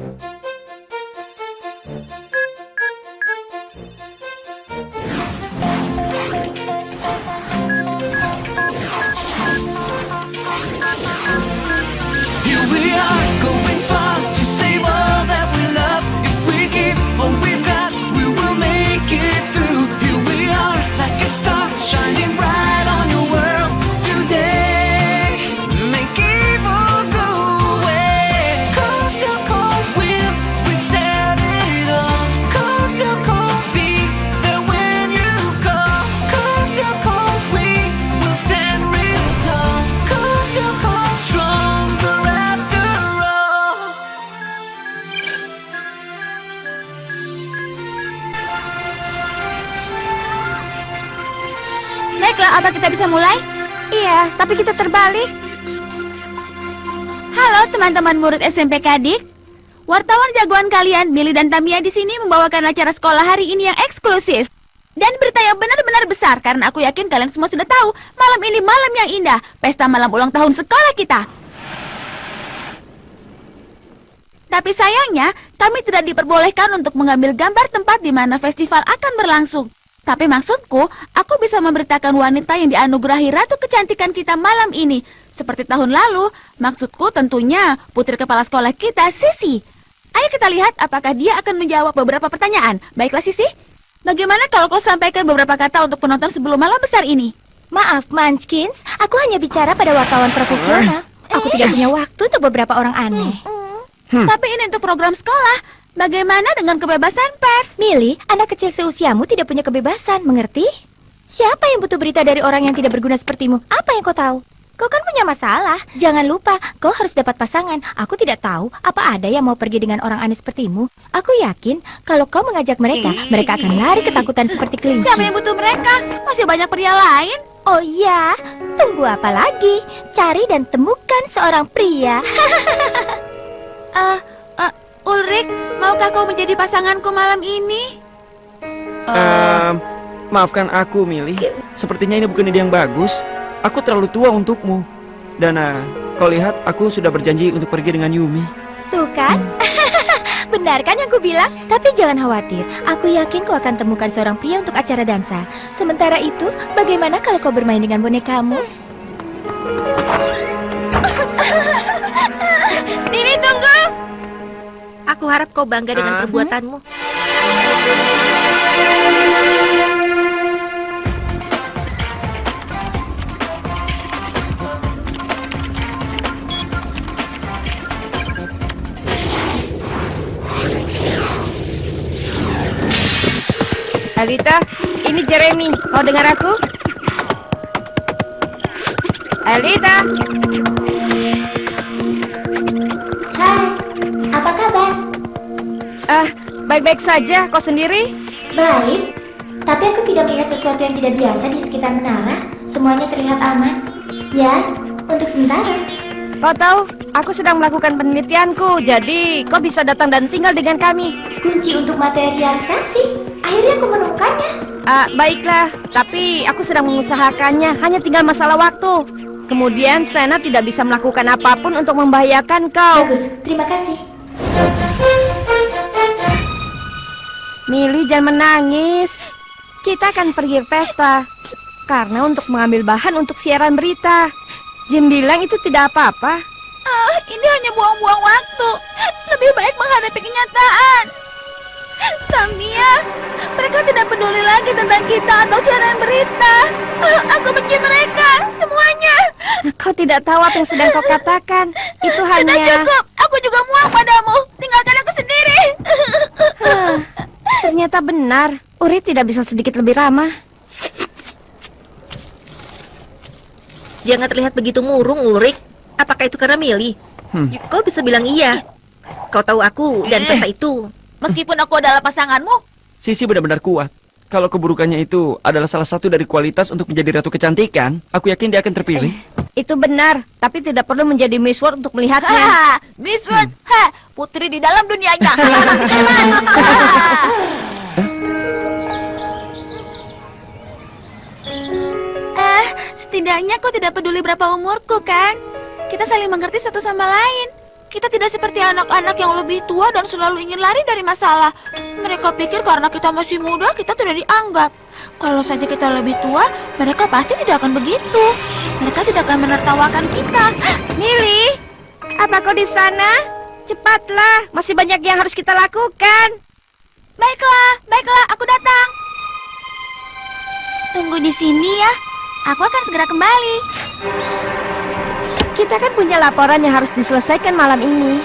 Here we are, going far to save all that we love. If we give all we've got, we will make it through. Here we are, like a star, shining bright on your world today. Make evil go away. Cold, your cold will, we set it all. Cold, your cold, be there when you call. Cold, your cold, we will stand real tall. Cold, your cold, stronger after all. Baiklah, apa kita bisa mulai? Iya, tapi kita terbalik. Halo teman-teman murid SMP Kadik. Wartawan jagoan kalian, Milly dan Tamia di sini membawakan acara sekolah hari ini yang eksklusif. Dan berita yang benar-benar besar, karena aku yakin kalian semua sudah tahu, malam ini malam yang indah, pesta malam ulang tahun sekolah kita. Tapi sayangnya, kami tidak diperbolehkan untuk mengambil gambar tempat di mana festival akan berlangsung. Tapi maksudku, aku bisa memberitakan wanita yang dianugerahi Ratu Kecantikan kita malam ini. Seperti tahun lalu, maksudku tentunya putri kepala sekolah kita, Sisi. Ayo kita lihat apakah dia akan menjawab beberapa pertanyaan. Baiklah Sisi, bagaimana kalau kau sampaikan beberapa kata untuk penonton sebelum malam besar ini? Maaf, Munchkins, aku hanya bicara pada wartawan profesional. Aku tidak punya waktu untuk beberapa orang aneh. Tapi ini untuk program sekolah. Bagaimana dengan kebebasan pers? Milly, anak kecil seusiamu tidak punya kebebasan, mengerti? Siapa yang butuh berita dari orang yang tidak berguna sepertimu? Apa yang kau tahu? Kau kan punya masalah. Jangan lupa, kau harus dapat pasangan. Aku tidak tahu apa ada yang mau pergi dengan orang aneh sepertimu. Aku yakin kalau kau mengajak mereka, mereka akan lari ketakutan seperti kelinci. Siapa yang butuh mereka? Masih banyak pria lain. Oh iya, tunggu apa lagi? Cari dan temukan seorang pria. Ulrik, maukah kau menjadi pasanganku malam ini? Maafkan aku, Milly. Sepertinya ini bukan ide yang bagus. Aku terlalu tua untukmu. Dan kau lihat, aku sudah berjanji untuk pergi dengan Yumi. Tuh kan? Benar kan yang ku bilang? Tapi jangan khawatir, aku yakin kau akan temukan seorang pria untuk acara dansa. Sementara itu, bagaimana kalau kau bermain dengan bonekamu? Nini, tunggu! Aku harap kau bangga dengan perbuatanmu. Alita, ini Jeremy. Kau dengar aku? Alita. Hai, apa kabar? Baik-baik saja. Kau sendiri? Baik, tapi aku tidak melihat sesuatu yang tidak biasa di sekitar menara. Semuanya terlihat aman. Ya, untuk sementara. Kau tahu, aku sedang melakukan penelitianku. Jadi, kau bisa datang dan tinggal dengan kami. Kunci untuk materialisasi. Akhirnya aku menemukannya. Baiklah, tapi aku sedang mengusahakannya. Hanya tinggal masalah waktu. Kemudian, Sena tidak bisa melakukan apapun untuk membahayakan kau. Bagus, terima kasih. Milly, jangan menangis. Kita akan pergi pesta. Karena untuk mengambil bahan untuk siaran berita. Jim bilang itu tidak apa-apa. Ini hanya buang-buang waktu. Lebih baik menghadapi kenyataan. Tamia, mereka tidak peduli lagi tentang kita atau siaran berita. Aku benci mereka, semuanya. Kau tidak tahu apa yang sedang kau katakan. Itu hanya... Sudah cukup, aku juga muak padamu. Tinggalkan aku sendiri. Ternyata benar, Uri tidak bisa sedikit lebih ramah. Jangan terlihat begitu murung, Ulrik. Apakah itu karena Milly? Kau bisa bilang iya. Kau tahu aku dan pesta itu. Meskipun aku adalah pasanganmu. Sisi benar-benar kuat. Kalau keburukannya itu adalah salah satu dari kualitas untuk menjadi ratu kecantikan, aku yakin dia akan terpilih. Itu benar, tapi tidak perlu menjadi Miss World untuk melihatnya. Miss World, putri di dalam dunianya. Setidaknya kau tidak peduli berapa umurku, kan? Kita saling mengerti satu sama lain. kita tidak seperti anak-anak yang lebih tua dan selalu ingin lari dari masalah. Mereka pikir karena kita masih muda, kita tidak dianggap. Kalau saja kita lebih tua, mereka pasti tidak akan begitu. Mereka tidak akan menertawakan kita. Milly, apa kau di sana? Cepatlah, masih banyak yang harus kita lakukan. Baiklah, aku datang. Tunggu di sini ya. Aku akan segera kembali. Kita kan punya laporan yang harus diselesaikan malam ini.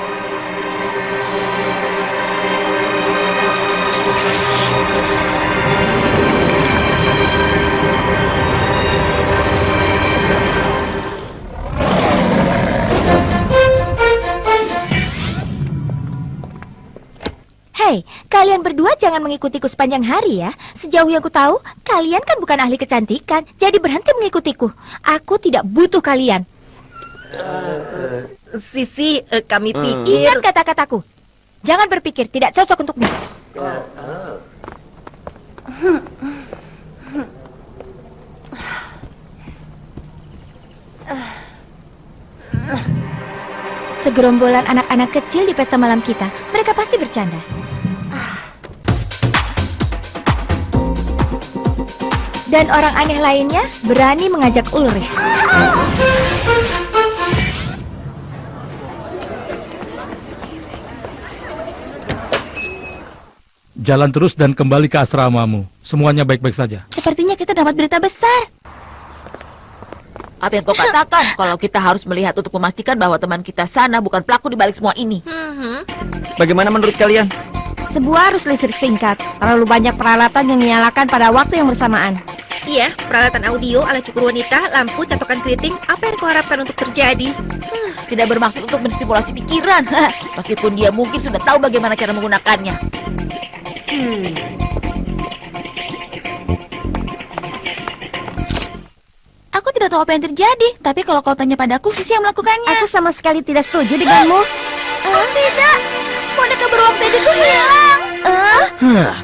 Hei, kalian berdua jangan mengikutiku sepanjang hari ya. Sejauh yang ku tahu, kalian kan bukan ahli kecantikan, jadi berhenti mengikutiku. Aku tidak butuh kalian. Sisi, kami pikir... Ingat kata-kataku. Jangan berpikir, tidak cocok untukmu. Segerombolan anak-anak kecil di pesta malam kita. Mereka pasti bercanda. Dan orang aneh lainnya berani mengajak Ulrich. Jalan terus dan kembali ke asramamu. Semuanya baik-baik saja. Sepertinya kita dapat berita besar. Apa yang kau katakan kalau kita harus melihat untuk memastikan bahwa teman kita sana bukan pelaku di balik semua ini? Bagaimana menurut kalian? Sebuah arus listrik singkat. Terlalu banyak peralatan yang dinyalakan pada waktu yang bersamaan. Iya, peralatan audio, alat cukur wanita, lampu, catokan keriting. Apa yang kau harapkan untuk terjadi? Tidak bermaksud untuk menstimulasi pikiran. Meskipun dia mungkin sudah tahu bagaimana cara menggunakannya. Aku tidak tahu apa yang terjadi, tapi kalau kau tanya padaku, Sisi yang melakukannya. Aku sama sekali tidak setuju denganmu. Tidak, boneka beruang tadiku hilang.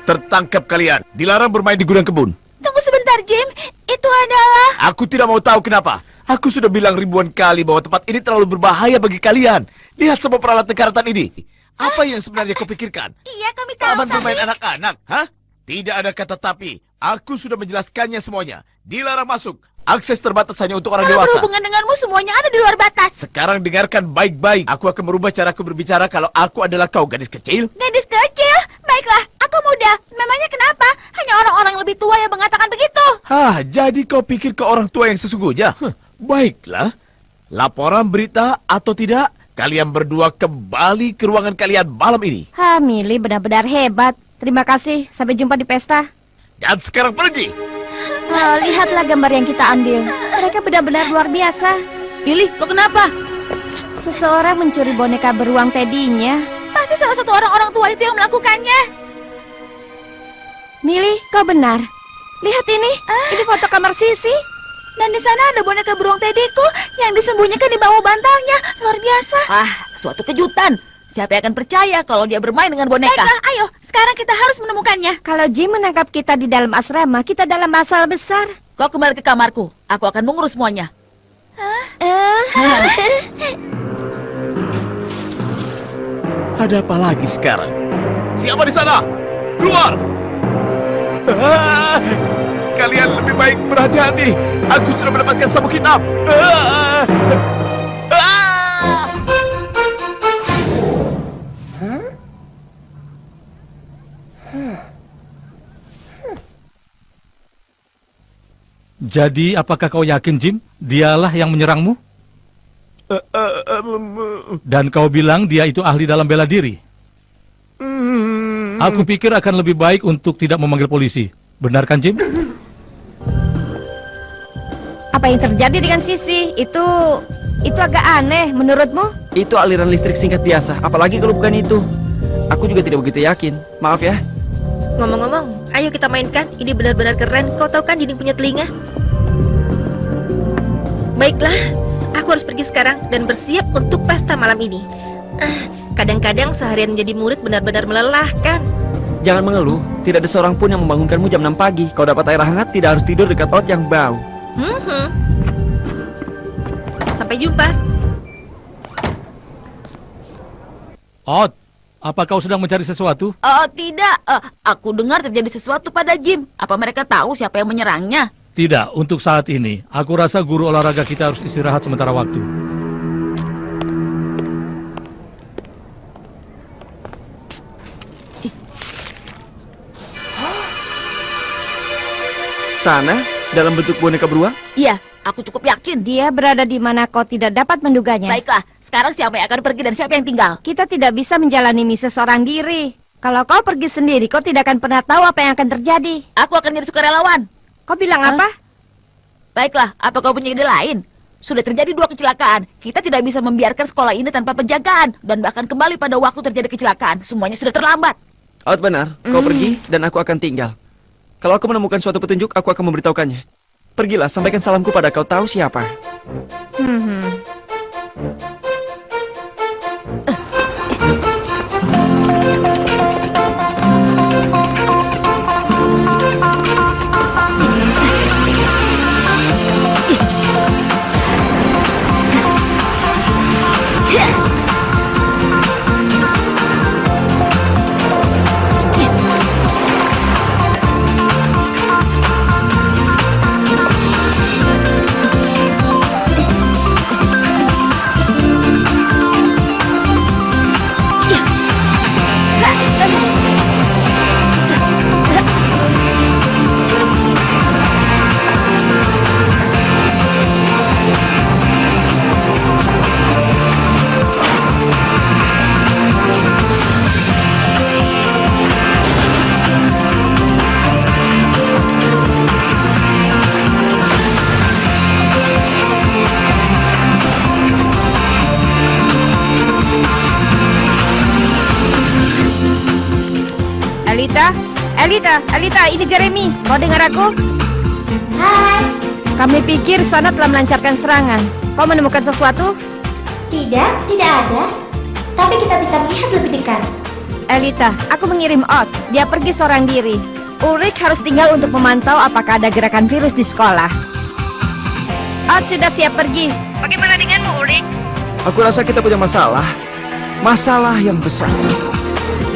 Tertangkap kalian. Dilarang bermain di gudang kebun. Tunggu sebentar, Jim. Itu adalah... Aku tidak mau tahu kenapa. Aku sudah bilang ribuan kali bahwa tempat ini terlalu berbahaya bagi kalian. Lihat semua peralatan karatan ini. Apa yang sebenarnya kau pikirkan? Iya, kami tahu. Taman bermain anak-anak, hah? Tidak ada kata tapi. Aku sudah menjelaskannya semuanya. Dilarang masuk. Akses terbatas hanya untuk orang Kalau dewasa. berhubungan denganmu, semuanya ada di luar batas. Sekarang dengarkan baik-baik. Aku akan merubah caraku berbicara kalau aku adalah kau, gadis kecil. Gadis kecil? Baiklah, aku muda. Memangnya kenapa? Hanya orang-orang lebih tua yang mengatakan begitu. Jadi kau pikir ke orang tua yang sesungguhnya? Baiklah. Laporan berita atau tidak, kalian berdua kembali ke ruangan kalian malam ini. Milly benar-benar hebat. Terima kasih. Sampai jumpa di pesta. Dan sekarang pergi. Lihatlah gambar yang kita ambil. Mereka benar-benar luar biasa. Milly, kau kenapa? Seseorang mencuri boneka beruang tedinya. Pasti salah satu orang-orang tua itu yang melakukannya. Milly, kau benar. Lihat ini. Ini foto kamar Sisi. Dan di sana ada boneka beruang tediku yang disembunyikan di bawah bantalnya. Luar biasa. Suatu kejutan. Siapa yang akan percaya kalau dia bermain dengan boneka? Baiklah, ayo. Sekarang kita harus menemukannya. Kalau Jim menangkap kita di dalam asrama, kita dalam masalah besar. Kau kembali ke kamarku. Aku akan mengurus semuanya. Ada apa lagi sekarang? Siapa di sana? Keluar! Kalian lebih baik berhati-hati. Aku sudah mendapatkan sabuk hitam. Jadi, apakah kau yakin, Jim? Dialah yang menyerangmu? Dan kau bilang dia itu ahli dalam bela diri? Aku pikir akan lebih baik untuk tidak memanggil polisi. Benarkan, Jim? Apa yang terjadi dengan Sisi? Itu agak aneh menurutmu? Itu aliran listrik singkat biasa, apalagi kalau bukan itu. Aku juga tidak begitu yakin. Maaf ya. Ngomong-ngomong, ayo kita mainkan. Ini benar-benar keren. Kau tahu kan dinding punya telinga? Baiklah, aku harus pergi sekarang dan bersiap untuk pesta malam ini. Kadang-kadang seharian menjadi murid benar-benar melelahkan. Jangan mengeluh, tidak ada seorang pun yang membangunkanmu jam 6 pagi. Kau dapat air hangat, tidak harus tidur dekat laut yang bau. Sampai jumpa. Ot, apa kau sedang mencari sesuatu? Tidak. Aku dengar terjadi sesuatu pada Jim. Apa mereka tahu siapa yang menyerangnya? Tidak, untuk saat ini. Aku rasa guru olahraga kita harus istirahat sementara waktu. Sana, dalam bentuk boneka beruang? Iya, aku cukup yakin. Dia berada di mana kau tidak dapat menduganya. Baiklah, sekarang siapa yang akan pergi dan siapa yang tinggal? Kita tidak bisa menjalani misi seorang diri. Kalau kau pergi sendiri, kau tidak akan pernah tahu apa yang akan terjadi. Aku akan jadi sukarelawan. Kau bilang apa? Baiklah, apa kau punya ide lain? Sudah terjadi 2 kecelakaan. Kita tidak bisa membiarkan sekolah ini tanpa penjagaan. Dan bahkan kembali pada waktu terjadi kecelakaan. Semuanya sudah terlambat. Out benar, kau pergi dan aku akan tinggal. Kalau aku menemukan suatu petunjuk, aku akan memberitahukannya. Pergilah, sampaikan salamku pada kau tahu siapa. Elita, ini Jeremy. Kau dengar aku? Hai. Kami pikir Sana telah melancarkan serangan. Kau menemukan sesuatu? Tidak ada. Tapi kita bisa melihat lebih dekat. Elita, aku mengirim Ot. Dia pergi seorang diri. Ulrich harus tinggal untuk memantau apakah ada gerakan virus di sekolah. Ot sudah siap pergi. Bagaimana denganmu, Ulrich? Aku rasa kita punya masalah. Masalah yang besar.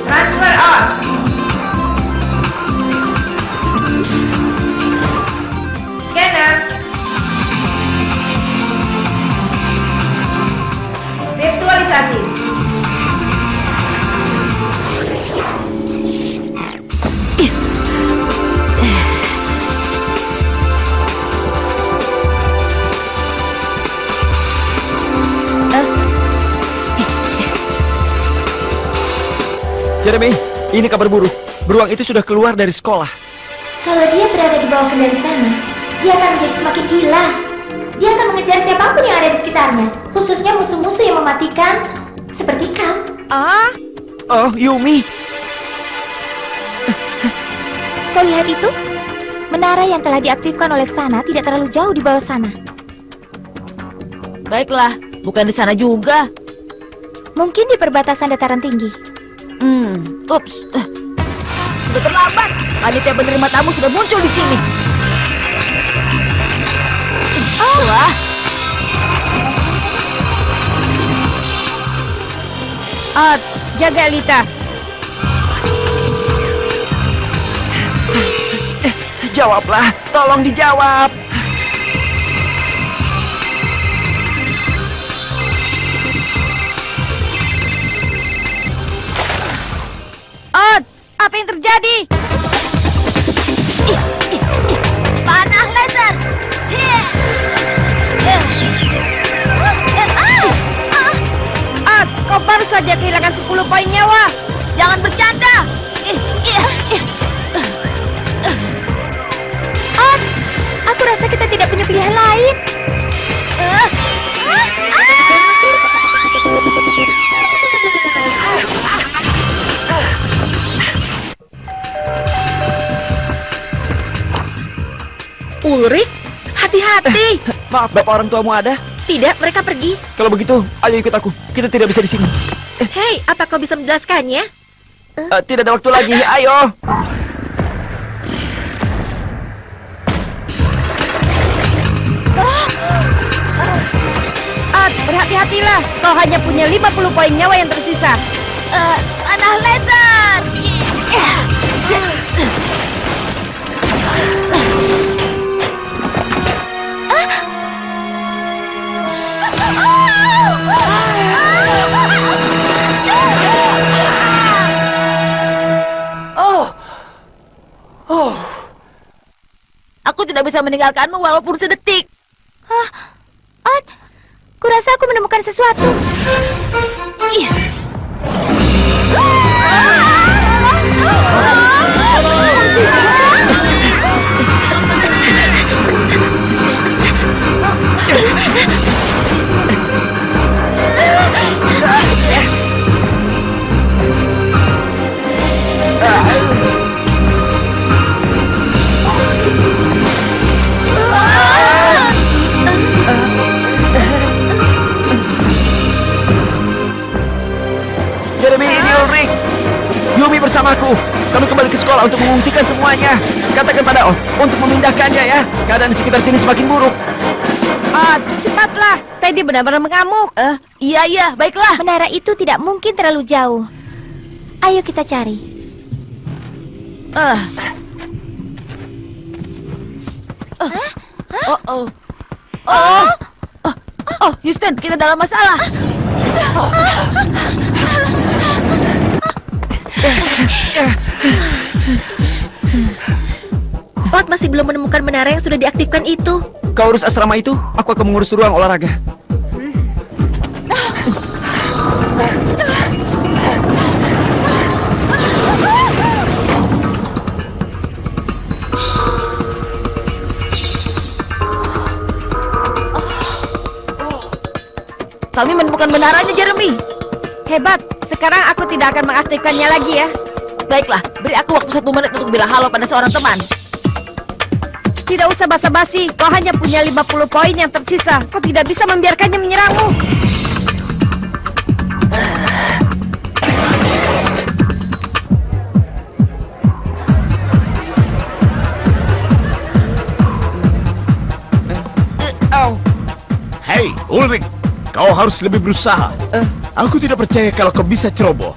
Transfer Ot. Scanner. Virtualisasi. Jeremy, ini kabar buruk. Beruang itu sudah keluar dari sekolah. Kalau dia berada di bawah kendali sana, dia akan menjadi semakin gila. Dia akan mengejar siapapun yang ada di sekitarnya, khususnya musuh-musuh yang mematikan, seperti kau. Oh, Yumi. Kau lihat itu? Menara yang telah diaktifkan oleh Sana tidak terlalu jauh di bawah sana. Baiklah, bukan di sana juga. Mungkin di perbatasan dataran tinggi. Ups. Sudah terlambat. Panitia penerima tamu sudah muncul di sini. Wah. Ot, jaga Elita. Jawablah, tolong dijawab. Ot, apa yang terjadi? Panah laser. Ot, kau baru saja kehilangan 10 poin nyawa. Jangan bercanda. Ot, aku rasa kita tidak punya pilihan lain. Ulrich, hati-hati. Maaf, bapak orang tuamu ada? Tidak, mereka pergi. Kalau begitu, ayo ikut aku. Kita tidak bisa di sini. Hei, apa kau bisa menjelaskannya? Tidak ada waktu lagi. Ayo. Ot, berhati-hatilah. Kau hanya punya 50 poin nyawa yang tersisa. Panah laser. Aku tidak bisa meninggalkanmu walaupun sedetik. Ot, kurasa aku menemukan sesuatu. Iya. Jeremy, ini Ulrich. Yumi bersamaku. Kami kembali ke sekolah untuk mengungsikan semuanya. Katakan pada Ot untuk memindahkannya ya. Keadaan di sekitar sini semakin buruk. Cepatlah. Teddy benar-benar mengamuk. Iya, baiklah. Menara itu tidak mungkin terlalu jauh. Ayo kita cari. Houston, kita dalam masalah. Ot masih belum menemukan menara yang sudah diaktifkan itu. Kau urus asrama itu, aku akan mengurus ruang olahraga. Kami menemukan menaranya, Jeremy. Hebat. Sekarang aku tidak akan mengaktifkannya lagi ya. Baiklah, beri aku waktu 1 menit untuk bilang halo pada seorang teman. Tidak usah basa-basi. Kau hanya punya 50 poin yang tersisa. Kau tidak bisa membiarkannya menyerangmu. Hei, Ulrich, kau harus lebih berusaha. Aku tidak percaya kalau kau bisa ceroboh.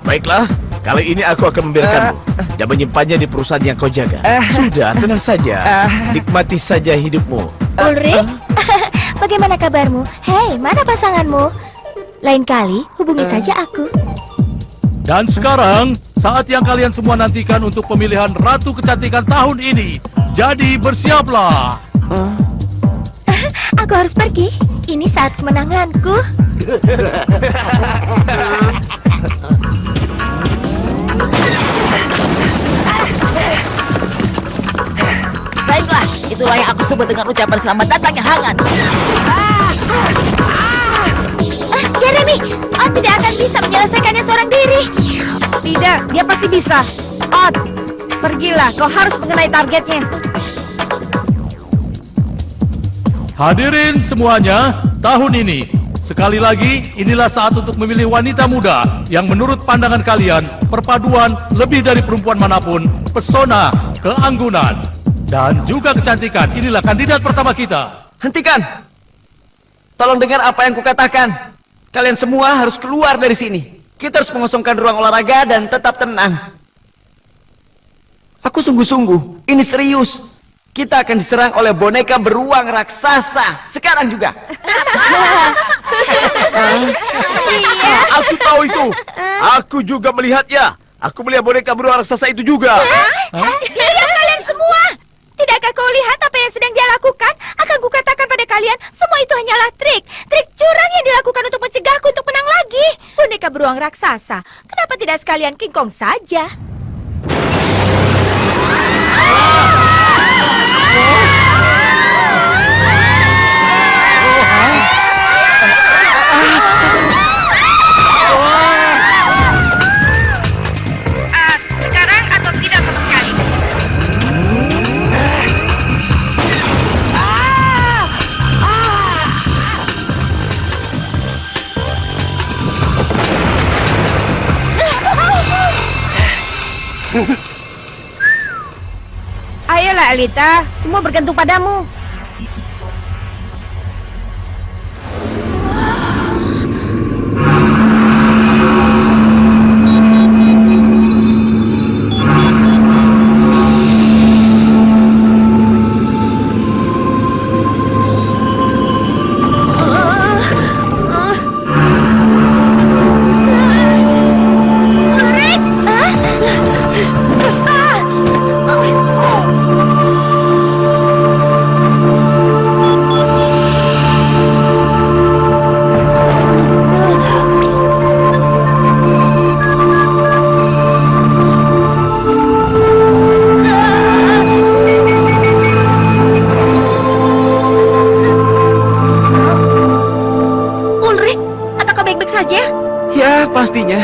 Baiklah, kali ini aku akan membiarkanmu dan menyimpannya di perusahaan yang kau jaga. Sudah, tenang saja. Nikmati saja hidupmu. Ulrich, bagaimana kabarmu? Hei, mana pasanganmu? Lain kali hubungi saja aku. Dan sekarang, saat yang kalian semua nantikan untuk pemilihan Ratu Kecantikan tahun ini. Jadi bersiaplah. Aku harus pergi. Ini saat kemenanganku. Baiklah, itulah yang aku sebut dengan ucapan selamat datang yang hangat. Jeremy, Ot tidak akan bisa menyelesaikannya seorang diri. Tidak, dia pasti bisa. Ot, pergilah. Kau harus mengenai targetnya. Hadirin semuanya, tahun ini, sekali lagi, inilah saat untuk memilih wanita muda yang menurut pandangan kalian, perpaduan lebih dari perempuan manapun, pesona, keanggunan, dan juga kecantikan. Inilah kandidat pertama kita. Hentikan. Tolong dengar apa yang kukatakan. Kalian semua harus keluar dari sini. Kita harus mengosongkan ruang olahraga dan tetap tenang. Aku sungguh-sungguh, ini serius. Kita akan diserang oleh boneka beruang raksasa. Sekarang juga. Aku tahu itu. Aku juga melihatnya. Aku melihat boneka beruang raksasa itu juga. Diam kalian semua. Tidakkah kau lihat apa yang sedang dia lakukan? Akan kukatakan pada kalian, semua itu hanyalah trik. Trik curang yang dilakukan untuk mencegahku untuk menang lagi. Boneka beruang raksasa. Kenapa tidak sekalian King Kong saja? Sekarang atau tidak sama sekali? Ayolah Alita, semua bergantung padamu. pastinya.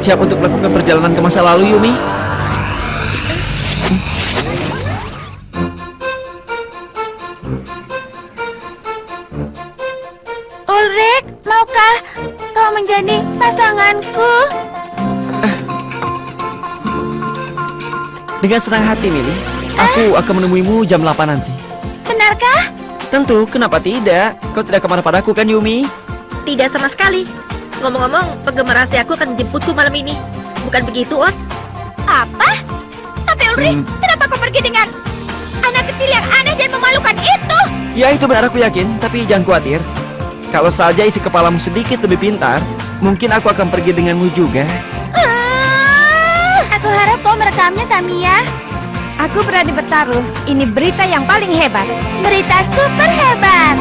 Siap untuk melakukan perjalanan ke masa lalu, Yumi? Ulrich, maukah kau menjadi pasanganku? Dengan senang hati, Mili. Aku akan menemuimu jam 8 nanti. Benarkah? Tentu, kenapa tidak? Kau tidak akan marah padaku kan, Yumi? Tidak sama sekali. Ngomong-ngomong, penggemar rahasiaku akan menjemputku malam ini. Bukan begitu, Ot? Apa? Tapi Ulrich, kenapa kau pergi dengan anak kecil yang aneh dan memalukan itu? Ya, itu benar, aku yakin. Tapi jangan khawatir. Kalau saja isi kepalamu sedikit lebih pintar, mungkin aku akan pergi denganmu juga. Aku harap kau merekamnya, Tamiya. Aku berani bertaruh, ini berita yang paling hebat. Berita super hebat.